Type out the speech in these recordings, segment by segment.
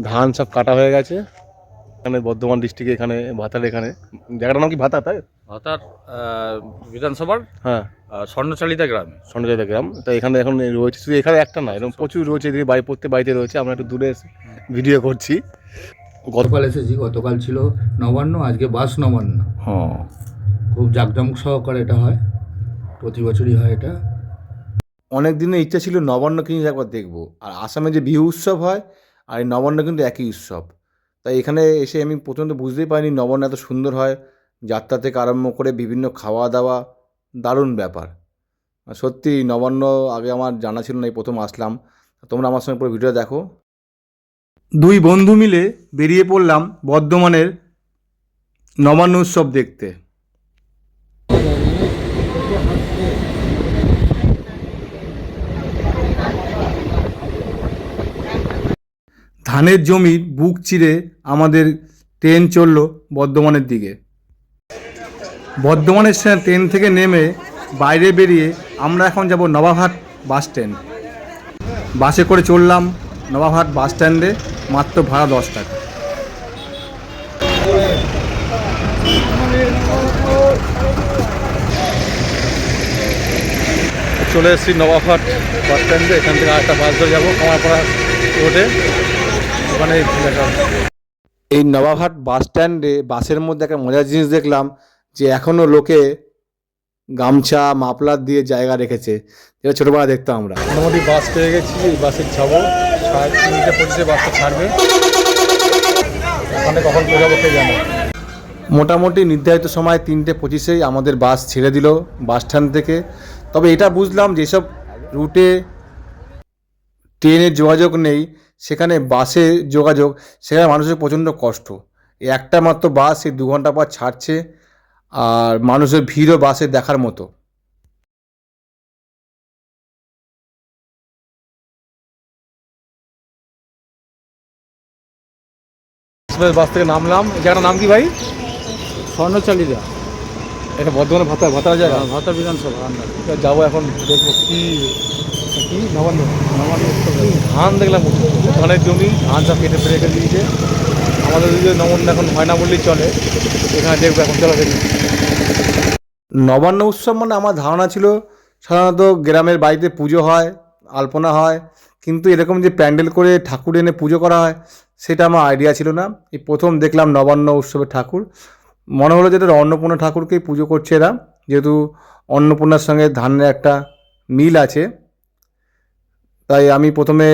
ধান সব কাটা হয়ে গেছে এখানে বর্ধমান ডিস্ট্রিক্টে, এখানে ভাতার, এখানে জায়গাটার নাম কি ভাতা, তাই ভাতার বিধানসভার হ্যাঁ স্বর্ণচালিতা গ্রামে। সন্ধ্যা গ্রাম। তো এখানে এখন রয়েছে, শুধু এখানে একটা না, এরকম প্রচুর রয়েছে, এদিকে বাড়ি প্রত্যেক বাড়িতে রয়েছে। আমরা একটু দূরে এসে ভিডিও করছি। গতকাল এসেছি, গতকাল ছিল নবান্ন, আজকে বাস নবান্ন। হ্যাঁ, খুব জাঁকজমক সহকারে এটা হয়, প্রতি বছরই হয় এটা। অনেক দিনের ইচ্ছা ছিল নবান্ন জিনিস একবার দেখবো। আর আসামে যে বিহু উৎসব হয় আর এই নবান্ন কিন্তু একই উৎসব। তাই এখানে এসে আমি প্রথমত বুঝতেই পারিনি নবান্ন এত সুন্দর হয়, যাত্রা থেকে আরম্ভ করে বিভিন্ন খাওয়া দাওয়া, দারুণ ব্যাপার। আর সত্যি নবান্ন আগে আমার জানা ছিল না, এই প্রথম আসলাম। তোমরা আমার সঙ্গে পুরো ভিডিও দেখো। দুই বন্ধু মিলে বেরিয়ে পড়লাম বর্ধমানের নবান্ন উৎসব দেখতে। ধানের জমির বুক চিরে আমাদের ট্রেন চলল বর্ধমানের দিকে। বর্ধমানের ট্রেন থেকে নেমে বাইরে বেরিয়ে আমরা এখন যাব নবাবহাট বাস স্ট্যান্ড। বাসে করে চললাম নবাবহাট বাস স্ট্যান্ডে, মাত্র ভাড়া 10 টাকা। চলে এসেছি নবাবহাট বাস স্ট্যান্ডে। এখান থেকে আরেকটা বাস ধরে যাবো কামারপাড়া রোডে, ওখানে দেখা। এই নবাবহাট বাস স্ট্যান্ডে বাসের মধ্যে একটা মজার জিনিস দেখলাম, যে এখনও লোকে গামছা মাফলার দিয়ে জায়গা রেখেছে, যেটা ছোটোবেলা দেখতাম আমরা। মোটামুটি বাস পেয়ে গেছি, এই বাসে যাবো। 3:25 বাসটা ছাড়বে, ওখানে কখন পৌঁছাবো কে জানে। মোটামুটি নির্ধারিত সময় 3:25 আমাদের বাস ছেড়ে দিল বাস স্ট্যান্ড থেকে। তবে এটা বুঝলাম যেসব রুটে ট্রেনের যোগাযোগ নেই, সেখানে বাসে যোগাযোগ, সেখানে মানুষের প্রচণ্ড কষ্ট। এই একটা মাত্র বাস এই 2 ঘন্টা পর ছাড়ছে, আর মানুষের ভিড়ও বাসে দেখার মতো। বাস থেকে নামলাম। জায়গাটার নাম কি ভাই? স্বর্ণচালিতা, এটা বর্ধমানে ভাতার জায়গা, ভাতার বিধানসভা। যাবো এখন, দেখবো কি কি নবান্ন উৎসব ধান দেখলাম, ধানের জমি, ধান সব কেটে ফেলে রেখে দিয়েছে। আমাদের দিকে নবান্ন এখন হয় না বললেই চলে, এখানে দেখবো এখন, চলো দেখি। নবান্ন উৎসব মানে আমার ধারণা ছিল সাধারণত গ্রামের বাড়িতে পুজো হয়, আলপনা হয়, কিন্তু এরকম যে প্যান্ডেল করে ঠাকুর এনে পুজো করা হয় সেটা আমার আইডিয়া ছিল না। এই প্রথম দেখলাম নবান্ন উৎসবের ঠাকুর। মনে হলো যে এটা অন্নপূর্ণা ঠাকুরকেই পুজো করছে এরা, যেহেতু অন্নপূর্ণার সঙ্গে ধানের একটা মিল আছে। তাই আমি প্রথমে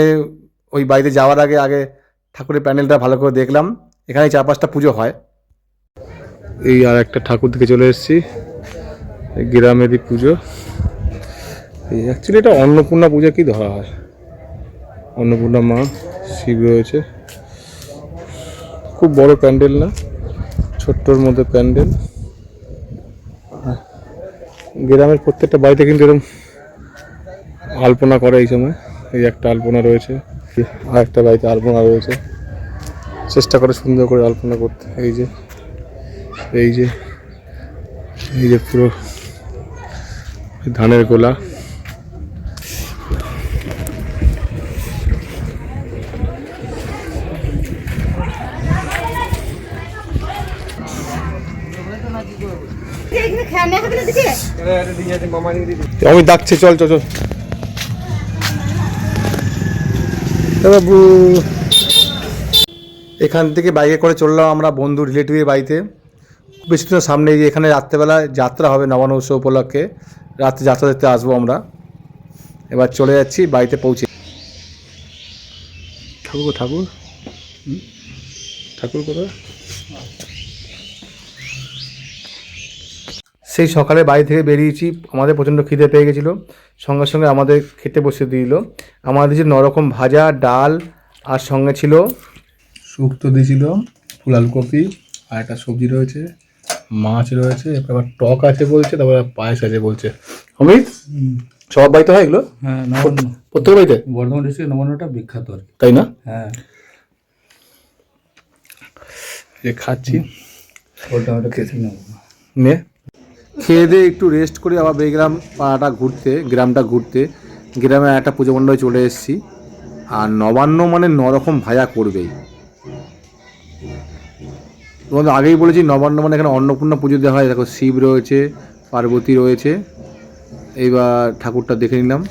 ওই বাড়িতে যাওয়ার আগে ঠাকুরের প্যান্ডেলটা ভালো করে দেখলাম। এখানে 4-5টা পুজো হয়। এই আর একটা ঠাকুর দিকে চলে এসেছি, গ্রামেরই পুজো। এই অ্যাকচুয়ালি এটা অন্নপূর্ণা পূজা কি ধরা হয়, অন্নপূর্ণা মা শিব রয়েছে। খুব বড় প্যান্ডেল না, ছোট্টর মধ্যে প্যান্ডেল। গ্রামের প্রত্যেকটা বাড়িতে কিন্তু এরকম আলপনা করে এই সময়। এই একটা আলপনা রয়েছে, আর একটা বাড়িতে আলপনা রয়েছে, চেষ্টা করে সুন্দর করে আলপনা করতে। এই যে এই যে এই যে পুরো ধানের গোলা। আমি ডাকছি, চল চল চল বাবু। এখান থেকে বাইকে করে চললাম আমরা বন্ধু রিলেটিভের বাড়িতে। বেশি দিনের সামনে যে এখানে রাত্রেবেলা যাত্রা হবে নবান্ন উৎসব উপলক্ষে, রাত্রে যাত্রা দেখতে আসবো আমরা। এবার চলে যাচ্ছি বাড়িতে পৌঁছে। ঠাকুর ঠাকুর ঠাকুর কোথায়? সেই সকালে বাড়ি থেকে বেরিয়েছি, আমাদের প্রচণ্ড খিদে পেয়ে গেছিলো। সঙ্গে সঙ্গে আমাদের খেতে বসে দিল। আমাদের যে 9 রকম ভাজা, ডাল, আর সঙ্গে ছিল শুক্তো দিয়েছিল, ফুলকপি, আর একটা সবজি রয়েছে, মাছ রয়েছে, এবার টক আছে বলছে, তারপরে পায়েস আছে বলছে। অমিত, সব বাড়িতে হয় এগুলো? হ্যাঁ, নবান্ন প্রত্যেক বাড়িতে বর্ধমান ডিস্ট্রিক্টে নবান্নটা বিখ্যাত আর কি, তাই না? হ্যাঁ। যে খাচ্ছি, ওটা খেতে নেব নে খেয়ে দিয়ে একটু রেস্ট করে আবার বেরিয়ে গেলাম পাড়াটা ঘুরতে, গ্রামটা ঘুরতে। গ্রামে একটা পুজো মণ্ডপে চলে এসেছি। আর নবান্ন মানে রকম ভাজা করবেই। তোমাদের আগেই বলেছি নবান্ন মানে এখানে অন্নপূর্ণা পুজো দেওয়া হয়। দেখো শিব রয়েছে, পার্বতী রয়েছে। এইবার ঠাকুরটা দেখে নিলাম।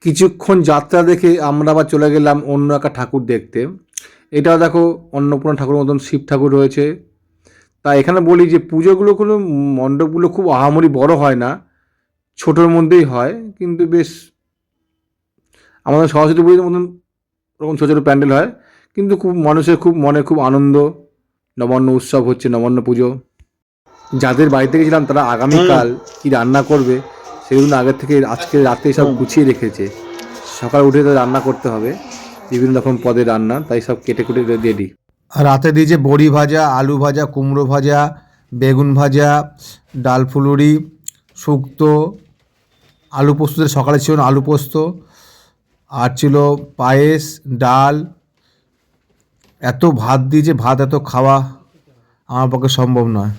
কিছুক্ষণ যাত্রা দেখে আমরা আবার চলে গেলাম অন্য একটা ঠাকুর দেখতে। এটাও দেখো অন্নপূর্ণা ঠাকুরের মতন শিব ঠাকুর রয়েছে। তা এখানে বলি যে পুজোগুলো কোনো মণ্ডপগুলো খুব আহামরি বড় হয় না, ছোটোর মধ্যেই হয়, কিন্তু বেশ আমাদের সরস্বতী পুজোর মতন ওরকম ছোটো ছোটো প্যান্ডেল হয়, কিন্তু খুব মানুষের খুব মনে খুব আনন্দ। নবান্ন উৎসব হচ্ছে, নবান্ন পুজো। যাদের বাড়িতে গেছিলাম তারা আগামীকাল কী রান্না করবে সেগুলো আগের থেকে আজকে রাতে সব গুছিয়ে রেখেছে। সকাল উঠে তো রান্না করতে হবে, বিভিন্ন রকম পদের রান্না, তাই সব কেটে কুটে রেডি। রাতে দিয়েছে বড়ি ভাজা, আলু ভাজা, কুমড়ো ভাজা, বেগুন ভাজা, ডাল ফুলুরি, শুক্তো, আলু পোস্ত। সকালে ছিল না আলু পোস্ত, আর ছিল পায়েস, ডাল। এত ভাত দিয়েছে, ভাত এত খাওয়া আমার পক্ষে সম্ভব নয়।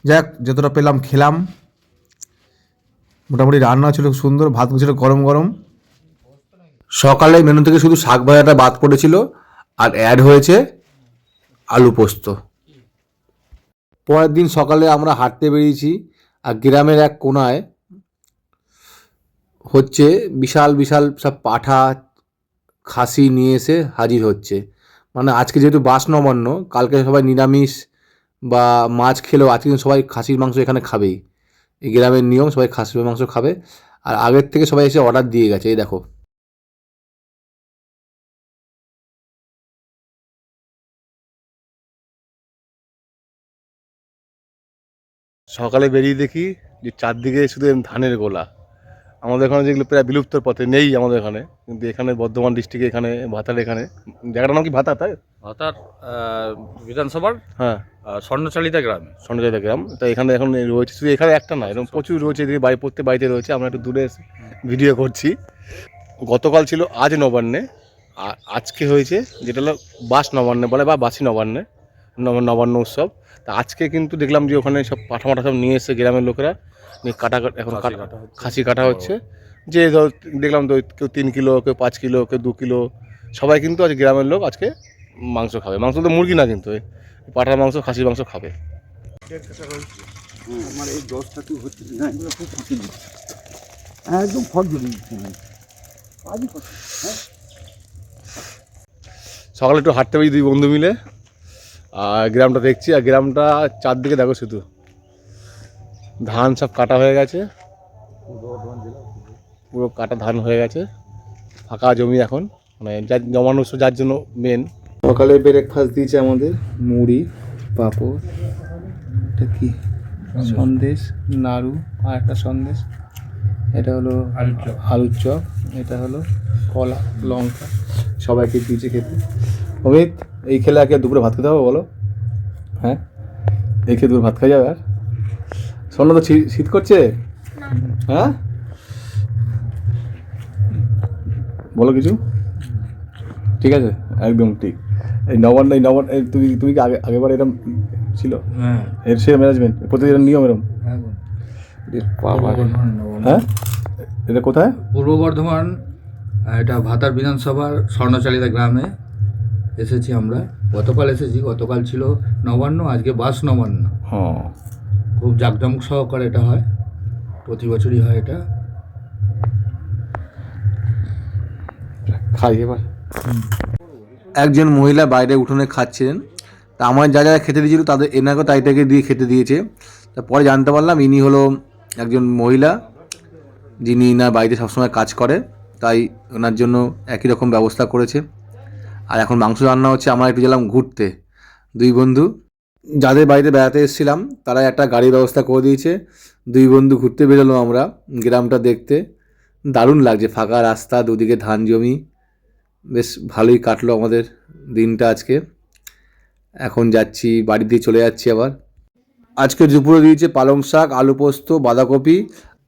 যাক, যতটা পেলাম খেলাম। মোটামুটি রান্না ছিল খুব সুন্দর, ভাত ছিল গরম গরম। সকালে মেনু থেকে শুধু শাক ভাজাটা বাদ পড়েছিল, আর অ্যাড হয়েছে আলু পোস্ত। পরের দিন সকালে আমরা হাঁটতে বেরিয়েছি, আর গ্রামের এক কোনায় হচ্ছে বিশাল বিশাল সব পাঠা খাসি নিয়ে এসে হাজির হচ্ছে। মানে আজকে যেহেতু বাস নবান্ন, কালকে সবাই নিরামিষ বা মাছ খেলেও আজকে কিন্তু সবাই খাসির মাংস এখানে খাবেই। এই গ্রামের নিয়ম, সবাই খাসির মাংস খাবে। আর আগের থেকে সবাই এসে অর্ডার দিয়ে গেছে। এই দেখো, সকালে বেরিয়ে দেখি যে চারদিকে শুধু ধানের গোলা। আমাদের এখানে যেগুলো প্রায় বিলুপ্তর পথে নেই আমাদের এখানে, কিন্তু এখানে বর্ধমান ডিস্ট্রিক্টে এখানে ভাতার, এখানে জায়গাটার নাম কি ভাতা, তাই ভাতার বিধানসভার হ্যাঁ স্বর্ণচালিতা গ্রামে। সন্ধ্যা গ্রাম। তো এখানে এখন রয়েছে, শুধু এখানে একটা না, এরকম প্রচুর রয়েছে। এদিকে বাড়ি, প্রত্যেক বাড়িতে রয়েছে। আমরা একটু দূরে ভিডিও করছি। গতকাল ছিল আজ নবান্নে, আজকে হয়েছে যেটা হলো বাস নবান্নে বলে, বা বাসি নবান্নে, নবান্ন উৎসব। তা আজকে কিন্তু দেখলাম যে ওখানে সব পাঠা মাঠা সব নিয়ে এসে গ্রামের লোকেরা নিয়ে এখন খাসি কাটা হচ্ছে। যে ধর দেখলাম তো কেউ 3 কিলো, কেউ 5 কিলো, কেউ 2 কিলো, সবাই কিন্তু আজ গ্রামের লোক আজকে মাংস খাবে। মাংস তো মুরগি না, কিন্তু পাঠার মাংস, খাসির মাংস খাবে। আমার এই দশটা তুই হচ্ছে না, এগুলো খুব ফাঁকি দিচ্ছে, একদম ফট ধরে দিচ্ছে। সকালে একটু হাঁটতে পারি দুই বন্ধু মিলে, আর গ্রামটা দেখছি। আর গ্রামটা চারদিকে দেখো শুধু ধান, সব কাটা হয়ে গেছে, পুরো কাটা ধান হয়ে গেছে, ফাঁকা জমি এখন। মানে যার জমানো উৎসব, যার জন্য মেন। সকালে ব্রেকফাস্ট দিয়েছে আমাদের মুড়ি, পাঁপড়, এটা কি সন্দেশ, নাড়ু, আর একটা সন্দেশ। এটা হলো আলুর চপ, এটা হলো কলা, লঙ্কা, সবাইকে দিয়েছে খেতে। অমিত, এই খেলে আর কি দুপুরে ভাত খেতে হবে বলো? হ্যাঁ, এই খেয়ে দুপুরে ভাত খাওয়া যাবে? আর শোনো তো, শীত করছে, হ্যাঁ বলো কিছু। ঠিক আছে, একদম ঠিক। এই নবান্ন, তুমি কি আগেবার এরকম ছিল? হ্যাঁ, এর সে ম্যানেজমেন্ট প্রতিদিন নিয়ম এরকম? হ্যাঁ, এটা কোথায়? পূর্ব বর্ধমান, এটা ভাতার বিধানসভার স্বর্ণচালিতা গ্রামে এসেছি আমরা। গতকাল এসেছি, গতকাল ছিল নবান্ন, আজকে বাস নবান্ন। হ্যাঁ, খুব জাঁকজমক সহকারে এটা হয়, প্রতি বছরই হয় এটা। খাই এবার। একজন মহিলা বাইরে উঠোনে খাচ্ছিলেন। তা আমার যা যারা খেতে দিয়েছিল তাদের এনাকে তাইটাকে দিয়ে খেতে দিয়েছে। তা পরে জানতে পারলাম ইনি হলো একজন মহিলা, যিনি ইনার বাড়িতে সবসময় কাজ করে, তাই ওনার জন্য একই রকম ব্যবস্থা করেছে। আর এখন মাংস রান্না হচ্ছে। আমরা একটু গেলাম ঘুরতে, দুই বন্ধু যাদের বাড়িতে বেড়াতে এসেছিলাম তারা একটা গাড়ির ব্যবস্থা করে দিয়েছে। দুই বন্ধু ঘুরতে বেরোলাম আমরা গ্রামটা দেখতে। দারুণ লাগছে, ফাঁকা রাস্তা, দুদিকে ধান জমি, বেশ ভালোই কাটলো আমাদের দিনটা আজকে। এখন যাচ্ছি, বাড়ি দিয়ে চলে যাচ্ছি আবার। আজকে দুপুরে দিয়েছে পালং শাক, আলু পোস্ত, বাঁধাকপি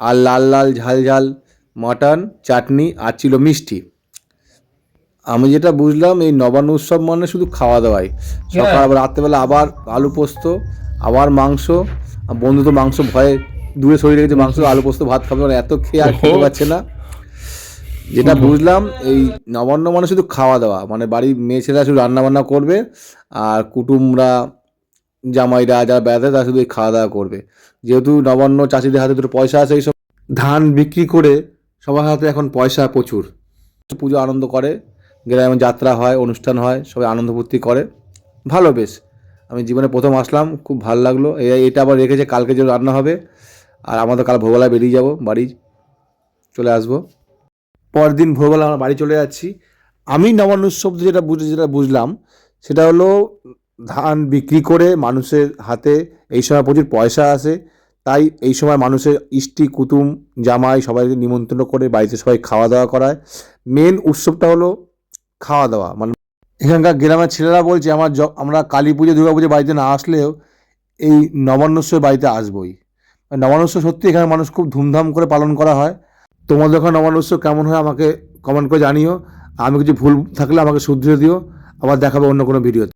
আর লাল লাল ঝাল ঝাল মাটন, চাটনি আর ছিল মিষ্টি। আমি যেটা বুঝলাম এই নবান্ন উৎসব মানে শুধু খাওয়া দাওয়াই। সকাল আবার রাত্রেবেলা আবার আলু পোস্ত, আবার মাংস। আর বন্ধু তো মাংস ভয়ে দূরে সরিয়ে রেখেছে, মাংস আলু পোস্ত ভাত খাবে, মানে এত খেয়ে আর খেতে পারছে না। যেটা বুঝলাম এই নবান্ন মানে শুধু খাওয়া দাওয়া, মানে বাড়ির মেয়ে ছেলেরা শুধু রান্না বান্না করবে আর কুটুমরা জামাইরা যারা বেড়াতে তারা শুধু এই খাওয়া দাওয়া করবে। যেহেতু নবান্ন চাষিদের হাতে দুটো পয়সা আছে, এইসব ধান বিক্রি করে সবার হাতে এখন পয়সা প্রচুর। পুজো আনন্দ করে, গ্রামে যাত্রা হয়, অনুষ্ঠান হয়, সবাই আনন্দ ফুর্তি করে, ভালো বেশ। আমি জীবনে প্রথম আসলাম, খুব ভালো লাগলো। এটা আবার রেখেছে, কালকে যে রান্না হবে। আর আমাদের কাল ভোরবেলায় বেরিয়ে যাব, বাড়ি চলে আসবো। পরের দিন ভোরবেলা আমরা বাড়ি চলে যাচ্ছি। আমি নবান্ন উৎসব যেটা বুঝলাম সেটা হলো ধান বিক্রি করে মানুষের হাতে এই সময় প্রচুর পয়সা আসে, তাই এই সময় মানুষের ইষ্টি কুটুম জামাই সবাইকে নিমন্ত্রণ করে বাড়িতে সবাই খাওয়া দাওয়া করায়। মেন উৎসবটা হলো খাওয়া দাওয়া। মানে এখানকার গ্রামের ছেলেরা বলছে আমরা কালী পুজো দুর্গা পুজো বাড়িতে না আসলেও এই নবান্ন উৎসব বাড়িতে আসবোই। নবান্ন উৎসব সত্যি এখানে মানুষ খুব ধুমধাম করে পালন করা হয়। তোমাদের ওখানে নবান্ন উৎসব কেমন হয় আমাকে কমেন্ট করে জানিও। আমি কিছু ভুল থাকলে আমাকে শুধরে দিও। আবার দেখাবো অন্য কোনো ভিডিওতে।